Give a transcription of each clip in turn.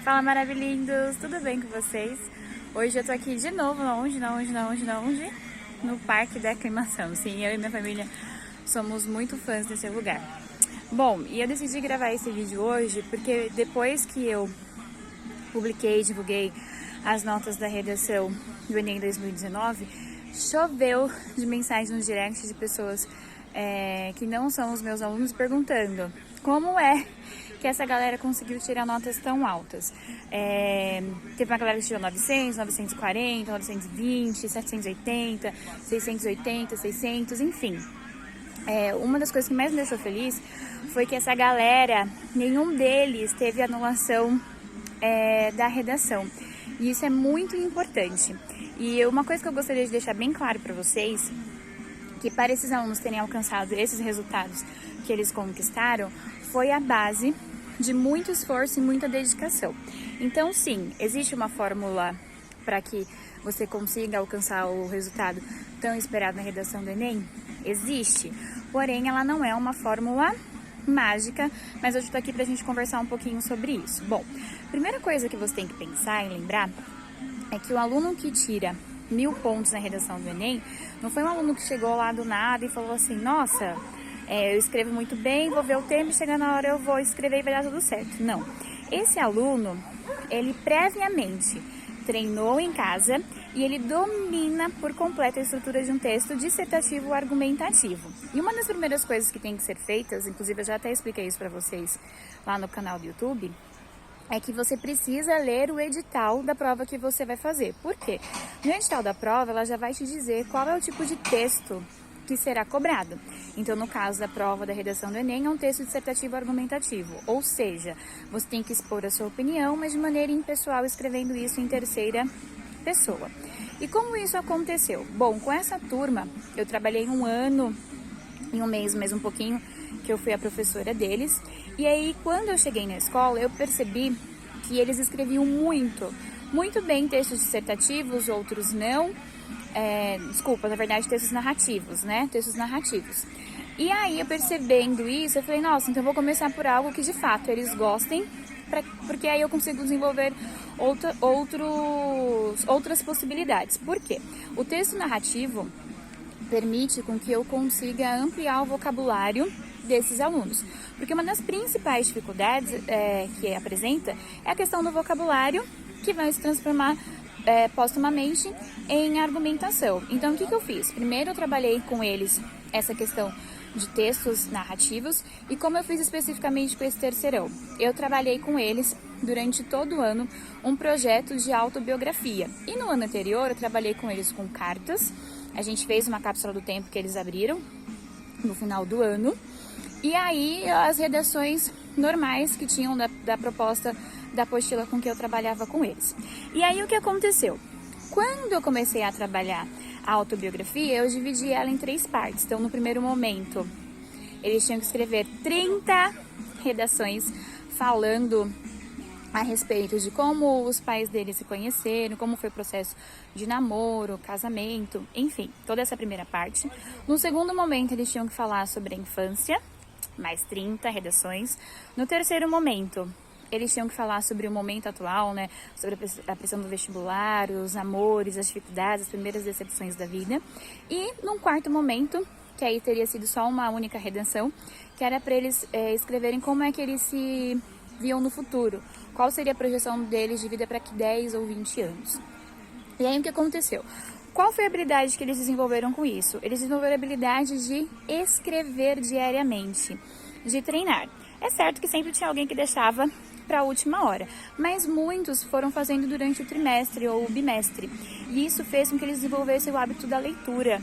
Fala, maravilhindos! Tudo bem com vocês? Hoje eu tô aqui de novo, longe, no Parque da Aclimação. Sim, eu e minha família somos muito fãs desse lugar. Bom, e eu decidi gravar esse vídeo hoje porque depois que eu divulguei as notas da redação do Enem 2019, choveu de mensagens no direct de pessoas que não são os meus alunos perguntando como é que essa galera conseguiu tirar notas tão altas. Teve uma galera que tirou 900, 940, 920, 780, 680, 600, enfim. Uma das coisas que mais me deixou feliz foi que essa galera, nenhum deles teve anulação da redação. E isso é muito importante. E uma coisa que eu gostaria de deixar bem claro para vocês, que para esses alunos terem alcançado esses resultados que eles conquistaram, foi a base de muito esforço e muita dedicação. Então, sim, existe uma fórmula para que você consiga alcançar o resultado tão esperado na redação do Enem? Existe, porém ela não é uma fórmula mágica, mas hoje eu tô aqui pra gente conversar um pouquinho sobre isso. Bom, primeira coisa que você tem que pensar e lembrar é que o aluno que tira 1000 pontos na redação do Enem não foi um aluno que chegou lá do nada e falou assim, nossa, eu escrevo muito bem, vou ver o tempo e chegar na hora eu vou escrever e vai dar tudo certo. Não. Esse aluno, ele previamente treinou em casa e ele domina por completo a estrutura de um texto dissertativo argumentativo. E uma das primeiras coisas que tem que ser feitas, inclusive eu já até expliquei isso para vocês lá no canal do YouTube, é que você precisa ler o edital da prova que você vai fazer. Por quê? No edital da prova, ela já vai te dizer qual é o tipo de texto que será cobrado. Então, no caso da prova da redação do Enem, é um texto dissertativo argumentativo, ou seja, você tem que expor a sua opinião, mas de maneira impessoal, escrevendo isso em terceira pessoa. E como isso aconteceu? Bom, com essa turma, eu trabalhei 1 ano e 1 mês, mais um pouquinho, que eu fui a professora deles, e aí, quando eu cheguei na escola, eu percebi que eles escreviam muito bem textos dissertativos, outros não, na verdade, textos narrativos, né? Textos narrativos. E aí, eu percebendo isso, eu falei, nossa, então eu vou começar por algo que de fato eles gostem, porque aí eu consigo desenvolver outras possibilidades. Por quê? O texto narrativo permite com que eu consiga ampliar o vocabulário desses alunos. Porque uma das principais dificuldades que apresenta é a questão do vocabulário, que vai se transformar postumamente em argumentação. Então, o que eu fiz? Primeiro, eu trabalhei com eles essa questão de textos narrativos e como eu fiz especificamente com esse terceirão. Eu trabalhei com eles durante todo o ano um projeto de autobiografia. E no ano anterior, eu trabalhei com eles com cartas. A gente fez uma cápsula do tempo que eles abriram no final do ano. E aí, as redações normais que tinham da proposta da apostila com que eu trabalhava com eles. E aí, o que aconteceu? Quando eu comecei a trabalhar a autobiografia, eu dividi ela em 3 partes. Então, no primeiro momento, eles tinham que escrever 30 redações falando a respeito de como os pais deles se conheceram, como foi o processo de namoro, casamento, enfim, toda essa primeira parte. No segundo momento, eles tinham que falar sobre a infância, mais 30 redações. No terceiro momento, eles tinham que falar sobre o momento atual, né? Sobre a pressão do vestibular, os amores, as dificuldades, as primeiras decepções da vida. E num quarto momento, que aí teria sido só uma única redação, que era para eles escreverem como é que eles se viam no futuro. Qual seria a projeção deles de vida para 10 ou 20 anos. E aí o que aconteceu? Qual foi a habilidade que eles desenvolveram com isso? Eles desenvolveram a habilidade de escrever diariamente, de treinar. É certo que sempre tinha alguém que deixava para a última hora, mas muitos foram fazendo durante o trimestre ou o bimestre. E isso fez com que eles desenvolvessem o hábito da leitura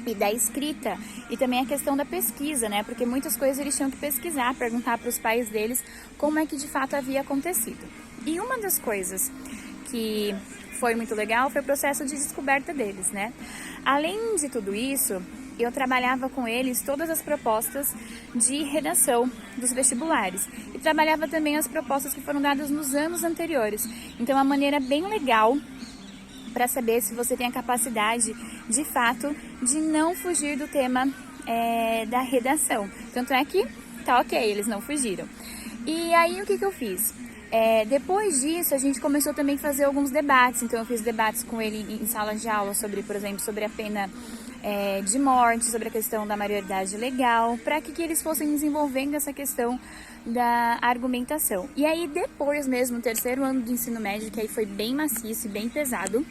e da escrita, e também a questão da pesquisa, né? Porque muitas coisas eles tinham que pesquisar, perguntar para os pais deles como é que de fato havia acontecido. E uma das coisas que foi muito legal foi o processo de descoberta deles, né? Além de tudo isso, eu trabalhava com eles todas as propostas de redação dos vestibulares e trabalhava também as propostas que foram dadas nos anos anteriores. Então, é uma maneira bem legal para saber se você tem a capacidade, de fato, de não fugir do tema da redação. Tanto é que tá ok, eles não fugiram. E aí, o que eu fiz? Depois disso, a gente começou também a fazer alguns debates. Então, eu fiz debates com ele em sala de aula sobre, por exemplo, sobre a pena de morte, sobre a questão da maioridade legal, para que eles fossem desenvolvendo essa questão da argumentação. E aí, depois mesmo, no terceiro ano do ensino médio, que aí foi bem maciço e bem pesado,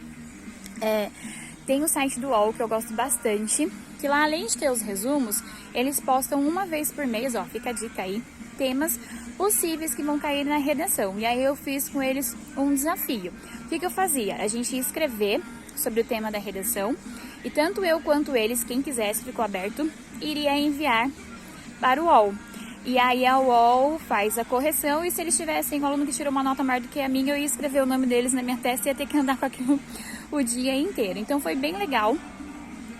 tem o site do UOL, que eu gosto bastante, que lá, além de ter os resumos, eles postam uma vez por mês, ó, fica a dica aí, temas possíveis que vão cair na redação. E aí eu fiz com eles um desafio. O que eu fazia? A gente ia escrever sobre o tema da redação, e tanto eu quanto eles, quem quisesse, ficou aberto, iria enviar para o UOL. E aí a UOL faz a correção, e se eles tivessem um aluno que tirou uma nota maior do que a minha, eu ia escrever o nome deles na minha testa e ia ter que andar com aquilo o dia inteiro. Então foi bem legal.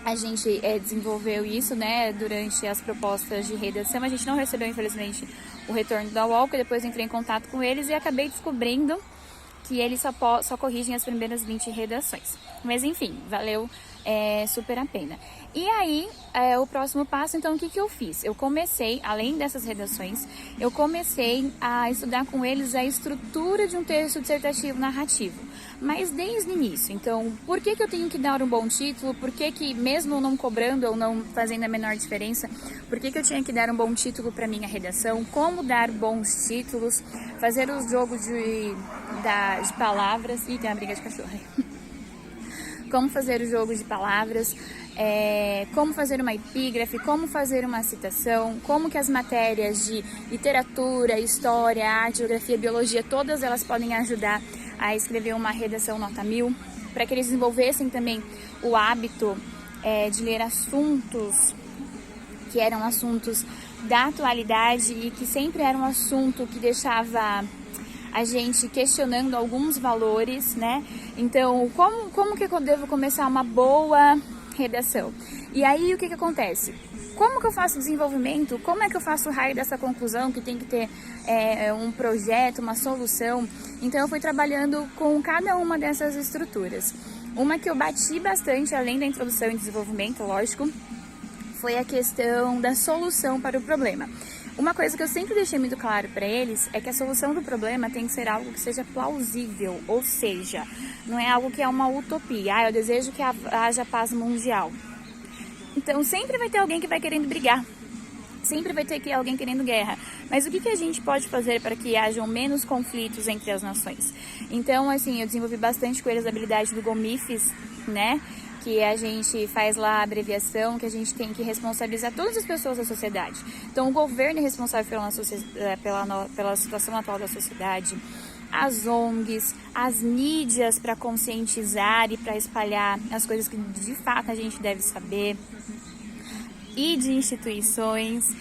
A gente desenvolveu isso, né, durante as propostas de redação. A gente não recebeu, infelizmente, o retorno da UOL, que depois entrei em contato com eles e acabei descobrindo que eles só corrigem as primeiras 20 redações. Mas enfim, valeu super a pena. E aí, o próximo passo, então, o que eu fiz? Eu comecei, além dessas redações, eu comecei a estudar com eles a estrutura de um texto dissertativo narrativo, mas desde o início. Então, por que eu tenho que dar um bom título? Por que mesmo não cobrando ou não fazendo a menor diferença, por que eu tinha que dar um bom título para minha redação? Como dar bons títulos? Fazer os jogos de palavras. Ih, tem uma briga de cachorro aí. Como fazer o jogo de palavras, como fazer uma epígrafe, como fazer uma citação, como que as matérias de literatura, história, arte, geografia, biologia, todas elas podem ajudar a escrever uma redação nota 1000, para que eles desenvolvessem também o hábito de ler assuntos que eram assuntos da atualidade e que sempre era um assunto que deixava a gente questionando alguns valores, né? Então, como que eu devo começar uma boa redação? E aí, o que acontece? Como que eu faço o desenvolvimento? Como é que eu faço o raio dessa conclusão, que tem que ter um projeto, uma solução? Então, eu fui trabalhando com cada uma dessas estruturas. Uma que eu bati bastante, além da introdução e desenvolvimento, lógico, foi a questão da solução para o problema. Uma coisa que eu sempre deixei muito claro para eles é que a solução do problema tem que ser algo que seja plausível, ou seja, não é algo que é uma utopia. Eu desejo que haja paz mundial. Então sempre vai ter alguém que vai querendo brigar, sempre vai ter alguém querendo guerra. Mas o que a gente pode fazer para que hajam menos conflitos entre as nações? Então, assim, eu desenvolvi bastante com eles a habilidade do GOMIFES, né? Que a gente faz lá a abreviação, que a gente tem que responsabilizar todas as pessoas da sociedade. Então, o governo é responsável pela situação atual da sociedade, as ONGs, as mídias para conscientizar e para espalhar as coisas que de fato a gente deve saber, e de instituições,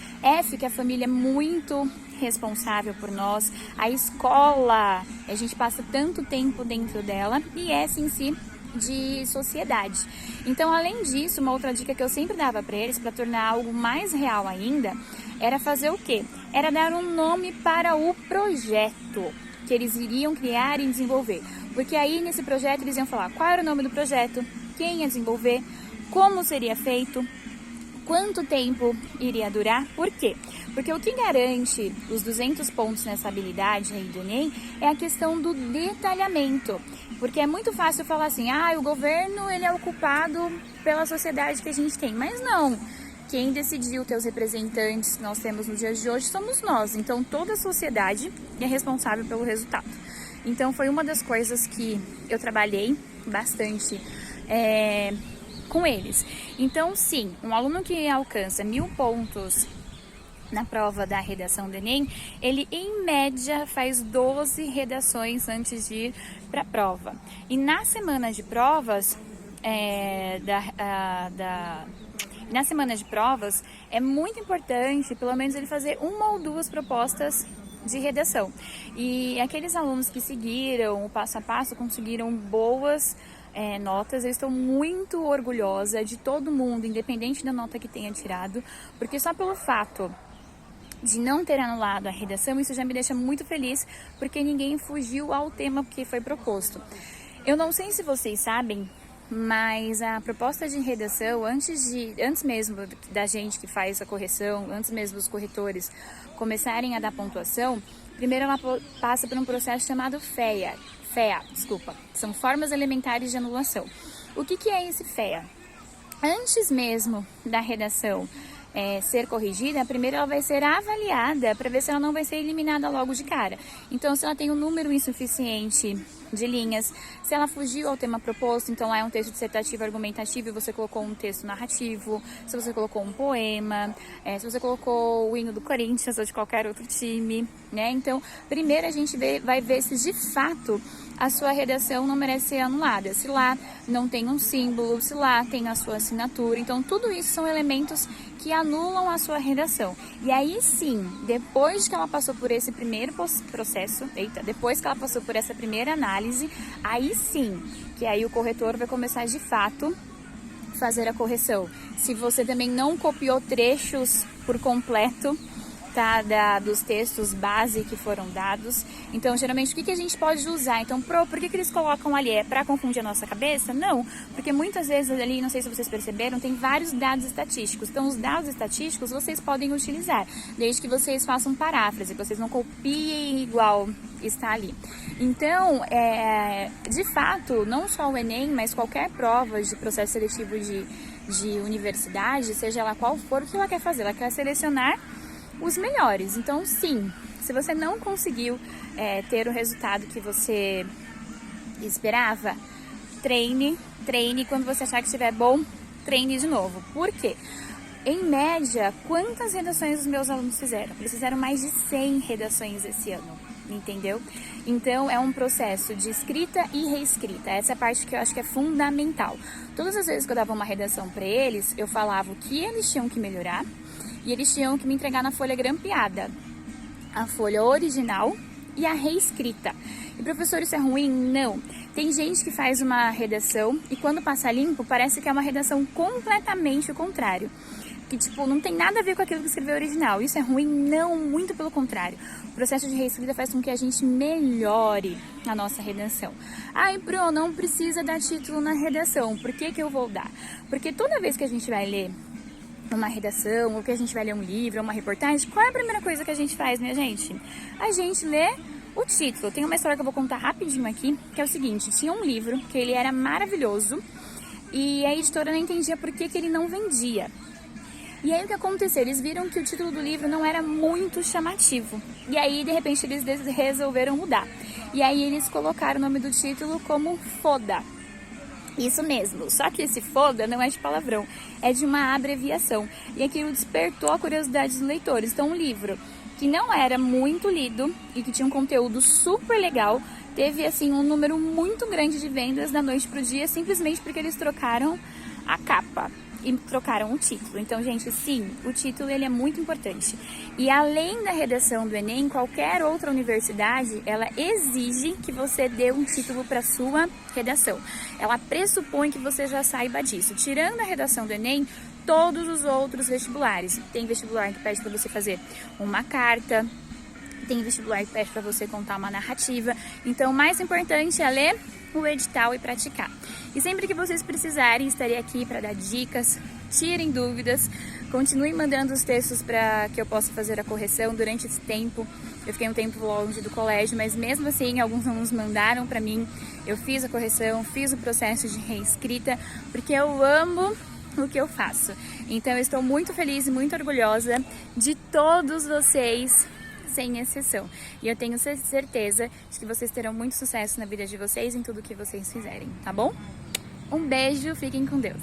que a família é muito responsável por nós, a escola, a gente passa tanto tempo dentro dela, e essa em si de sociedade. Então, além disso, uma outra dica que eu sempre dava para eles, para tornar algo mais real ainda, era fazer o quê? Era dar um nome para o projeto que eles iriam criar e desenvolver. Porque aí, nesse projeto, eles iam falar qual era o nome do projeto, quem ia desenvolver, como seria feito, quanto tempo iria durar. Por quê? Porque o que garante os 200 pontos nessa habilidade aí do Enem é a questão do detalhamento. Porque é muito fácil falar assim, o governo ele é o culpado pela sociedade que a gente tem. Mas não, quem decidiu ter os representantes que nós temos no dia de hoje somos nós. Então toda a sociedade é responsável pelo resultado. Então foi uma das coisas que eu trabalhei bastante com eles. Então sim, um aluno que alcança 1000 pontos na prova da redação do Enem, ele em média faz 12 redações antes de ir para a prova. E na semana de provas, na semana de provas, é muito importante, pelo menos, ele fazer uma ou duas propostas de redação. E aqueles alunos que seguiram o passo a passo, conseguiram boas notas. Eu estou muito orgulhosa de todo mundo, independente da nota que tenha tirado, porque só pelo fato de não ter anulado a redação, isso já me deixa muito feliz, porque ninguém fugiu ao tema que foi proposto. Eu não sei se vocês sabem, mas a proposta de redação, antes mesmo da gente que faz a correção, antes mesmo dos corretores começarem a dar pontuação, primeiro ela passa por um processo chamado FEA, são formas elementares de anulação. O que é esse FEA? Antes mesmo da redação ser corrigida, primeiro ela vai ser avaliada para ver se ela não vai ser eliminada logo de cara. Então, se ela tem um número insuficiente de linhas, se ela fugiu ao tema proposto, então lá é um texto dissertativo argumentativo e você colocou um texto narrativo, se você colocou um poema, se você colocou o hino do Corinthians ou de qualquer outro time, né? Então, primeiro a gente vai ver se de fato a sua redação não merece ser anulada, se lá não tem um símbolo, se lá tem a sua assinatura. Então, tudo isso são elementos que anulam a sua redação. E aí sim, depois que ela passou por esse primeiro processo, depois que ela passou por essa primeira análise, aí sim, que aí o corretor vai começar de fato fazer a correção. Se você também não copiou trechos por completo, tá, dos textos base que foram dados. Então, geralmente, o que a gente pode usar? Então, por que eles colocam ali? É para confundir a nossa cabeça? Não, porque muitas vezes ali, não sei se vocês perceberam, tem vários dados estatísticos. Então, os dados estatísticos vocês podem utilizar, desde que vocês façam paráfrase, que vocês não copiem igual está ali. Então, de fato, não só o Enem, mas qualquer prova de processo seletivo de universidade, seja ela qual for, o que ela quer fazer? Ela quer selecionar os melhores. Então, sim, se você não conseguiu ter o resultado que você esperava, treine. Quando você achar que estiver bom, treine de novo. Por quê? Em média, quantas redações os meus alunos fizeram? Eles fizeram mais de 100 redações esse ano, entendeu? Então, é um processo de escrita e reescrita. Essa é a parte que eu acho que é fundamental. Todas as vezes que eu dava uma redação para eles, eu falava o que eles tinham que melhorar, e eles tinham que me entregar na folha grampeada, a folha original e a reescrita. E professor, isso é ruim? Não. Tem gente que faz uma redação e quando passa limpo, parece que é uma redação completamente o contrário. Que, tipo, não tem nada a ver com aquilo que escreveu original. Isso é ruim? Não, muito pelo contrário. O processo de reescrita faz com que a gente melhore a nossa redação. Ai, Bruno, não precisa dar título na redação. Por que eu vou dar? Porque toda vez que a gente vai ler uma redação, ou que a gente vai ler um livro, uma reportagem, qual é a primeira coisa que a gente faz, minha gente? A gente lê o título. Tem uma história que eu vou contar rapidinho aqui, que é o seguinte: tinha um livro que ele era maravilhoso e a editora não entendia por que ele não vendia. E aí o que aconteceu? Eles viram que o título do livro não era muito chamativo. E aí, de repente, eles resolveram mudar. E aí eles colocaram o nome do título como Foda. Isso mesmo, só que esse foda não é de palavrão, é de uma abreviação. E aquilo despertou a curiosidade dos leitores. Então, um livro que não era muito lido e que tinha um conteúdo super legal, teve assim um número muito grande de vendas da noite pro dia, simplesmente porque eles trocaram a capa e trocaram o título. Então, gente, sim, o título ele é muito importante. E além da redação do Enem, qualquer outra universidade, ela exige que você dê um título para sua redação. Ela pressupõe que você já saiba disso. Tirando a redação do Enem, todos os outros vestibulares. Tem vestibular que pede para você fazer uma carta, tem vestibular que pede para você contar uma narrativa. Então, o mais importante é ler o edital e praticar. E sempre que vocês precisarem, estarei aqui para dar dicas, tirem dúvidas, continuem mandando os textos para que eu possa fazer a correção durante esse tempo. Eu fiquei um tempo longe do colégio, mas mesmo assim, alguns alunos mandaram para mim, eu fiz a correção, fiz o processo de reescrita, porque eu amo o que eu faço. Então, eu estou muito feliz e muito orgulhosa de todos vocês, sem exceção. E eu tenho certeza de que vocês terão muito sucesso na vida de vocês em tudo que vocês fizerem, tá bom? Um beijo, fiquem com Deus!